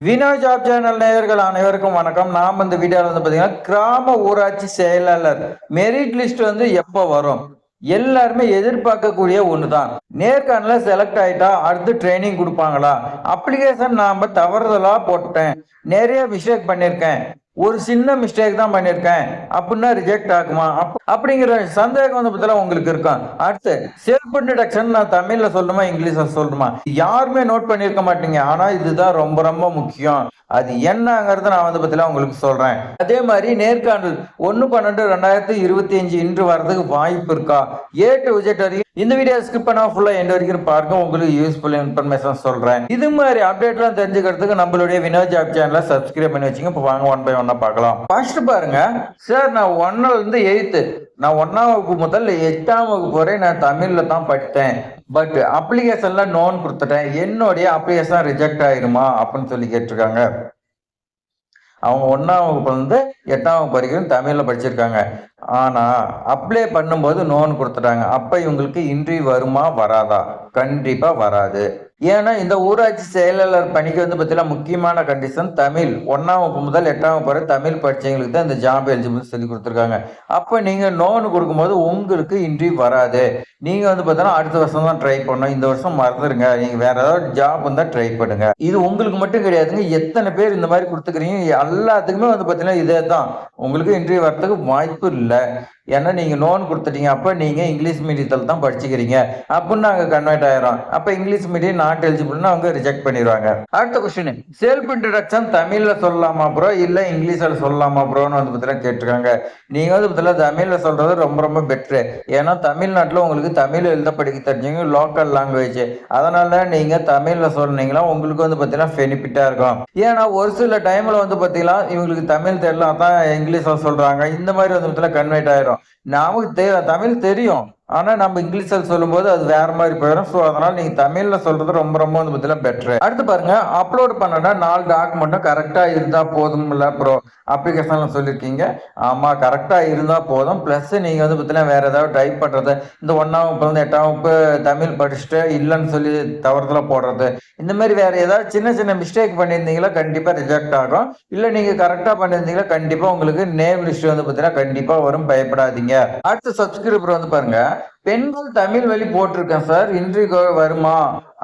Vino job channel நேயர்கள் அனைவருக்கும் வணக்கம். நாம் இந்த வீடியோவில் பார்த்தீங்கன்னா கிராம ஊராட்சி செயலாளர் மெரிட் லிஸ்ட் எப்போ வரும்? எல்லாருமே எதிர்பார்க்கக்கூடிய ஒண்ணுதான். நேர்காணல செலக்ட் ஆயிட்டா அடுத்து ட்ரைனிங் கொடுப்பாங்களா? அப்ளிகேஷன் நாம தவறுதலா போட்டேன், நிறைய மிஸ்டேக் பண்ணியிருக்கேன், ஒரு சின்ன மிஸ்டேக் தான் பண்ணியிருக்கேன் அப்படின்னா ரிஜெக்ட் ஆகுமா அப்படிங்கிற சந்தேகம் பார்த்தீங்கன்னா உங்களுக்கு இருக்கும். அடுத்து செல்ஃப் இன்ட்ரடக்ஷன் நான் தமிழ்ல சொல்லணுமா இங்கிலீஷ்ல சொல்லணுமா? யாருமே நோட் பண்ணியிருக்க மாட்டீங்க. ஆனா இதுதான் ரொம்ப ரொம்ப முக்கியம். அது என்னங்கிறத நான் பார்த்தீங்கன்னா உங்களுக்கு சொல்றேன். அதே மாதிரி நேர்காணல் 1/12/2025 இன்று வர்றதுக்கு வாய்ப்பு இருக்கா? ஏ டு Z வரைக்கும் இந்த வீடியோ ஸ்கிப் பண்ணா ஃபுல்லா எண்ட் வரைக்கும் பாருங்க. உங்களுக்கு யூஸ்ஃபுல் இன்ஃபர்மேஷன் சொல்றேன். இது மாதிரி அப்டேட்லாம் தெரிஞ்சுக்கிறதுக்கு நம்மளுடைய வினோ ஜாப் சேனலை சப்ஸ்கிரைப் பண்ணி வச்சுங்க. இப்போ வாங்க ஒன் பை ஒன்னா பார்க்கலாம். ஃபர்ஸ்ட் பாருங்க சார், நான் 1ல இருந்து 8th, நான் 1ஆம் வகுப்பு முதல் 8ஆம் வகுப்பு வரை நான் தமிழ்ல தான் படித்தேன். பட் அப்ளிகேஷன்ல நோன் கொடுத்துட்டேன், என்னுடைய அப்ளிகேஷன் ரிஜெக்ட் ஆயிருமா அப்படின்னு சொல்லி கேட்டிருக்காங்க. அவங்க 1ஆம் வகுப்புல 8ஆம் வகுப்பு வரைக்கும் தமிழ்ல படிச்சிருக்காங்க. ஆனா அப்ளை பண்ணும்போது நோன் கொடுத்துட்டாங்க. அப்ப இவங்களுக்கு இன்டர்வியூ வருமா வராதா? கண்டிப்பா வராது. ஏன்னா இந்த ஊராட்சி செயலாளர் பணிக்கு பார்த்தீங்கன்னா முக்கியமான கண்டிஷன் தமிழ். 1ஆம் வகுப்பு முதல் 8ஆம் வகுப்பு வரை தமிழ் படிச்சவங்களுக்கு தான் இந்த ஜாப் எலிஜிபிள் சொல்லி கொடுத்துருக்காங்க. அப்ப நீங்க நோன் கொடுக்கும்போது உங்களுக்கு இன்டர்வியூ வராது. நீங்க பார்த்தீங்கன்னா அடுத்த வருஷம் தான் ட்ரை பண்ணணும். இந்த வருஷம் மறந்துருங்க, நீங்க வேற ஏதாவது ஜாப் ட்ரை பண்ணுங்க. இது உங்களுக்கு மட்டும் கிடையாதுங்க, எத்தனை பேர் இந்த மாதிரி கொடுத்துக்கிறீங்க எல்லாத்துக்குமே பார்த்தீங்கன்னா இதே தான். உங்களுக்கு இன்டர்வியூ வரத்துக்கு வாய்ப்பு இல்லை. ஏன்னா நீங்க லோன் கொடுத்துட்டீங்க. அப்ப நீங்க இங்கிலீஷ் மீடியத்தில் தான் படிச்சுக்கிறீங்க அப்படின்னு நாங்க கன்வெர்ட் ஆயிரும். அப்ப இங்கிலீஷ் மீடியம் நாட் எலிஜிபிள்னு அவங்க ரிஜெக்ட் பண்ணிடுவாங்க. அடுத்த கொஸ்டின், செல்ஃப் இன்ட்ரடக்ஷன் தமிழ்ல சொல்லலாமா ப்ரோ இல்ல இங்கிலீஷ்ல சொல்லலாமா ப்ரோன்னு பார்த்தீங்கன்னா கேட்டிருக்காங்க. நீங்க பார்த்தீங்கன்னா தமிழ்ல சொல்றது ரொம்ப ரொம்ப பெட்ரு. ஏன்னா தமிழ்நாட்டில் உங்களுக்கு தமிழ் எழுத படிக்க தெரிஞ்சவங்க லோக்கல் லாங்குவேஜ். அதனால நீங்க தமிழ்ல சொன்னீங்கன்னா உங்களுக்கு பார்த்தீங்கன்னா பெனிஃபிட்டா இருக்கும். ஏன்னா ஒரு சில டைம்ல பார்த்தீங்கன்னா இவங்களுக்கு தமிழ் தெரியல, அதான் இங்கிலீஷ்ல சொல்றாங்க. இந்த மாதிரி பார்த்தீங்கன்னா கன்வெர்ட் ஆயிரும். நமக்கு தமிழ் தெரியும், ஆனா நம்ம இங்கிலீஷ்ல சொல்லும் போது அது வேற மாதிரி போயிடும். ஸோ அதனால நீங்க தமிழ்ல சொல்றது ரொம்ப ரொம்ப பார்த்தீங்கன்னா பெட்ரு. அடுத்து பாருங்க, அப்லோட் பண்ணனா 4 டாக்குமெண்ட்டும் கரெக்டா இருந்தா போதும் இல்ல ப்ரோ அப்ளிகேஷன்ல சொல்லியிருக்கீங்க. ஆமா, கரெக்டா இருந்தா போதும். பிளஸ் நீங்க பார்த்தீங்கன்னா வேற ஏதாவது டைப் பண்றது, இந்த 1ஆம் வகுப்புல 8ஆம் வகுப்பு தமிழ் படிச்சுட்டு இல்லைன்னு சொல்லி தவறுதலா போடுறது, இந்த மாதிரி வேற ஏதாவது சின்ன சின்ன மிஸ்டேக் பண்ணியிருந்தீங்களா கண்டிப்பா ரிஜெக்ட் ஆகும். இல்ல நீங்க கரெக்டா பண்ணியிருந்தீங்களா கண்டிப்பா உங்களுக்கு நேம் லிஸ்ட் பார்த்தீங்கன்னா கண்டிப்பா வரும், பயப்படாதீங்க. அடுத்த சப்ஸ்கிரைபர் பாருங்க, பெண்கள் தமிழ் வழி போட்டிருக்கேன் சார், இன்டர்வியூ வருமா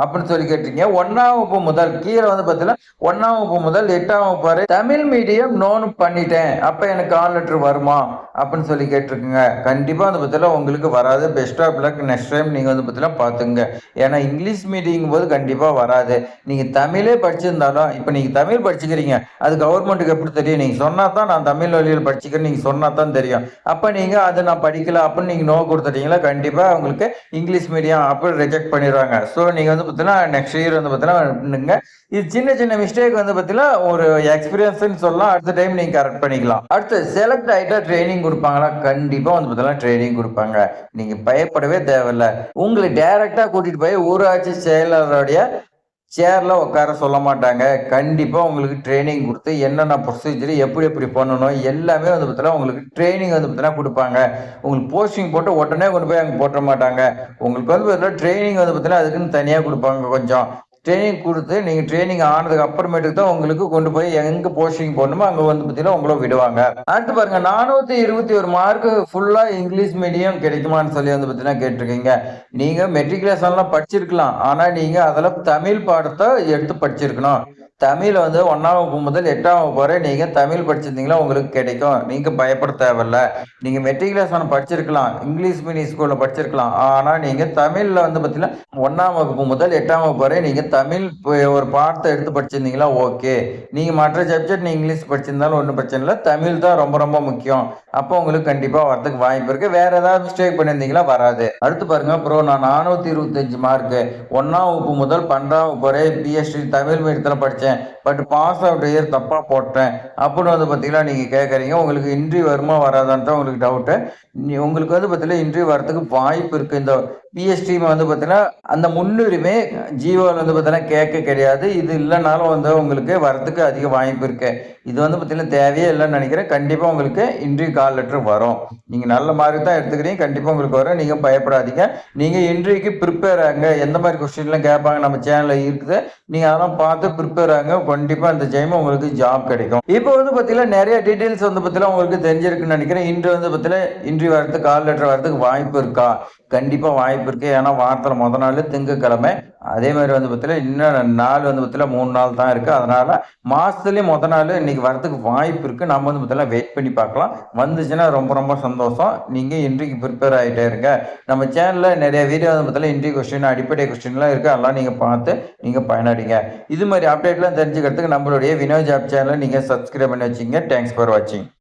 அப்படின்னு சொல்லி கேட்டீங்க. 1ஆம் வகுப்பு முதல் கீழே பார்த்தீங்கன்னா 1ஆம் வகுப்பு முதல் 8ஆம் வகுப்பு வரை தமிழ் மீடியம் நோன் பண்ணிட்டேன், அப்ப எனக்கு கால் லெட்டர் வருமா அப்படின்னு சொல்லி கேட்டிருக்குங்க. கண்டிப்பா பார்த்தீங்கன்னா உங்களுக்கு வராது. Best of luck, next time நீங்க பார்த்தீங்கன்னா பாத்துங்க. ஏன்னா இங்கிலீஷ் மீடியம் போது கண்டிப்பா வராது. நீங்க தமிழே படிச்சிருந்தாலும் இப்ப நீங்க தமிழ் படிச்சுக்கிறீங்க, அது கவர்மெண்ட்டுக்கு எப்படி தெரியும்? நீங்க சொன்னா தான் நான் தமிழ் வழியில் படிச்சுக்கிறேன் நீங்க சொன்னா தான் தெரியும். அப்ப நீங்க அதை நான் படிக்கல அப்படின்னு நீங்க நோ கொடுத்துட்டீங்களா கண்டிப்பா உங்களுக்கு இங்கிலீஷ் மீடியம் அப்படி ரிஜெக்ட் பண்ணிடுவாங்க. ஸோ நீங்க பார்த்தீங்கன்னா நெக்ஸ்ட் இயர் பார்த்தீங்கன்னா இது சின்ன சின்ன மிஸ்டேக் பார்த்தீங்கன்னா ஒரு எக்ஸ்பீரியன்ஸ்னு சொல்லலாம். அடுத்த டைம் நீங்க கரெக்ட் பண்ணிக்கலாம். அடுத்து செலக்ட் ஆயிட்டா ட்ரைனிங் கொடுப்பாங்களா? கண்டிப்பா பார்த்தீங்கன்னா ட்ரைனிங் கொடுப்பாங்க. நீங்க பயப்படவே தேவையில்லை. உங்களை டைரக்டா கூட்டிட்டு போய் ஊராட்சி செயலாளருடைய சேர்ல உட்கார சொல்ல மாட்டாங்க. கண்டிப்பா உங்களுக்கு ட்ரைனிங் கொடுத்து என்னென்ன ப்ரொசீஜர் எப்படி எப்படி பண்ணணும் எல்லாமே பார்த்தீங்கன்னா உங்களுக்கு ட்ரைனிங் பார்த்தீங்கன்னா கொடுப்பாங்க. உங்களுக்கு போஸ்டிங் போட்டு உடனே கொண்டு போய் அங்கே போட்ட மாட்டாங்க. உங்களுக்கு பார்த்தீங்கன்னா ட்ரைனிங் பார்த்தீங்கன்னா அதுக்குன்னு தனியாக கொடுப்பாங்க. கொஞ்சம் ட்ரைனிங் கொடுத்து நீங்க ட்ரைனிங் ஆனதுக்கு அப்புறமேட்டுக்கு தான் உங்களுக்கு கொண்டு போய் எங்க போஸ்டிங் போடணுமோ அங்க பார்த்தீங்கன்னா உங்களை விடுவாங்க. அடுத்து பாருங்க, 421 மார்க் ஃபுல்லா இங்கிலீஷ் மீடியம் கிடைக்குமான்னு சொல்லி பார்த்தீங்கன்னா கேட்டிருக்கீங்க. நீங்க மெட்ரிகுலேஷன்லாம் படிச்சிருக்கலாம், ஆனா நீங்க அதில் தமிழ் பாடத்தை எடுத்து படிச்சிருக்கணும். தமிழ் 1ஆம் வகுப்பு முதல் 8ஆம் வகுப்பு வரை நீங்க தமிழ் படிச்சிருந்தீங்களா உங்களுக்கு கிடைக்கும். நீங்க பயப்பட தேவையில்ல. நீங்க மெட்ரிகுலேஷன் படிச்சிருக்கலாம், இங்கிலீஷ் மீடியம் ஸ்கூல்ல படிச்சிருக்கலாம், ஆனா நீங்க தமிழ்ல பார்த்தீங்கன்னா 1ஆம் வகுப்பு முதல் 8ஆம் வகுப்பு வரை நீங்க தமிழ் ஒரு பாடத்தை எடுத்து படிச்சிருந்தீங்களா ஓகே. நீங்க மற்ற சப்ஜெக்ட் நீங்க இங்கிலீஷ் படிச்சிருந்தாலும் ஒன்றும் பிரச்சனை இல்லை. தமிழ் தான் ரொம்ப ரொம்ப முக்கியம். அப்போ உங்களுக்கு கண்டிப்பா வரதுக்கு வாய்ப்பு இருக்கு. வேற ஏதாவது மிஸ்டேக் பண்ணியிருந்தீங்களா வராது. அடுத்து பாருங்க ப்ரோ, நான் 425 மார்க் 1ஆம் வகுப்பு முதல் 12ஆம் வகுப்பு வரை பிஎஸ்டி தமிழ் மீடியத்தில் படித்தேன், பட் பாஸ் அவுட் இயர் தப்பா போட்டேன் அப்படின்னு பார்த்தீங்கன்னா நீங்க கேட்குறீங்க. உங்களுக்கு இன்டர்வியூ வருமா வராதான்னு தான் உங்களுக்கு டவுட்டு. உங்களுக்கு பார்த்தீங்கன்னா இன்டர்வியூ வரதுக்கு வாய்ப்பு இருக்கு. இந்த பிஎஸ்டி பார்த்தீங்கன்னா அந்த முன்னுரிமை ஜியோவில் பார்த்தீங்கன்னா கேட்க கிடையாது. இது இல்லைனாலும் உங்களுக்கு வரதுக்கு அதிக வாய்ப்பு இருக்கு. இது பார்த்தீங்கன்னா தேவையே இல்லைன்னு நினைக்கிறேன். கண்டிப்பாக உங்களுக்கு இன்டர்வியூ கால் லெட்டர் வரும். நீங்கள் நல்ல மார்க் தான் எடுத்துக்கிறீங்க, கண்டிப்பாக உங்களுக்கு வரும். நீங்கள் பயப்படாதீங்க. நீங்கள் இன்டர்வியூக்கு ப்ரிப்பேர் ஆகுங்க. எந்த மாதிரி கொஸ்டின்லாம் கேட்பாங்க நம்ம சேனலில் இருக்குது, நீங்கள் அதெல்லாம் பார்த்து ப்ரிப்பேர் கொடுக்குறாங்க. கண்டிப்பா அந்த டைம் உங்களுக்கு ஜாப் கிடைக்கும். இப்போ வந்து பார்த்தீங்கன்னா, நெறைய டீட்டெயில்ஸ் வந்து பார்த்தீங்கன்னா உங்களுக்கு தெரிஞ்சிருக்குன்னு நெனைக்கிறேன். இன்று வந்து பார்த்தீங்கன்னா, இன்டர்வியூ வரதுக்கு கால் லெட்டர் வரதுக்கு வாய்ப்பு இருக்கா? கண்டிப்பா வாய்ப்பு இருக்கு. ஏன்னா வாரத்துல மொத நாளு திங்கட்கிழமை. அதே மாரி வந்து பார்த்தீங்கன்னா, இன்னும் நாள் வந்து பார்த்தீங்கன்னா 3 நாள் தான் இருக்கு. அதனால மாசத்துலயே மொத நாளு இன்னைக்கு வரதுக்கு வாய்ப்பு இருக்கு. நம்ம வந்து பார்த்தீங்கன்னா வெயிட் பண்ணி பார்க்கலாம். வந்துச்சுன்னா ரொம்ப ரொம்ப சந்தோஷம். நீங்க இன்டர்வியூக்கு பிரிப்பேர் ஆயிட்டே இருங்க. நம்ம சேனல்ல நெறைய வீடியோ வந்து பார்த்தீங்கன்னா, இன்டர்வியூ கொஸ்டின், அடிப்படை கொஸ்டின்லாம் இருக்கு. அதெல்லாம் நீங்க பார்த்து நீங்க பயனடைங்க. இது மாரி அப்டேட்லாம் தெரிஞ்சுக்கிறதுக்கு நம்மளுடைய வினோ ஜாப் சேனல நீங்க சப்ஸ்கிரைப் பண்ணி வச்சுக்கங்க. தேங்க்ஸ் ஃபார் வாட்சிங்.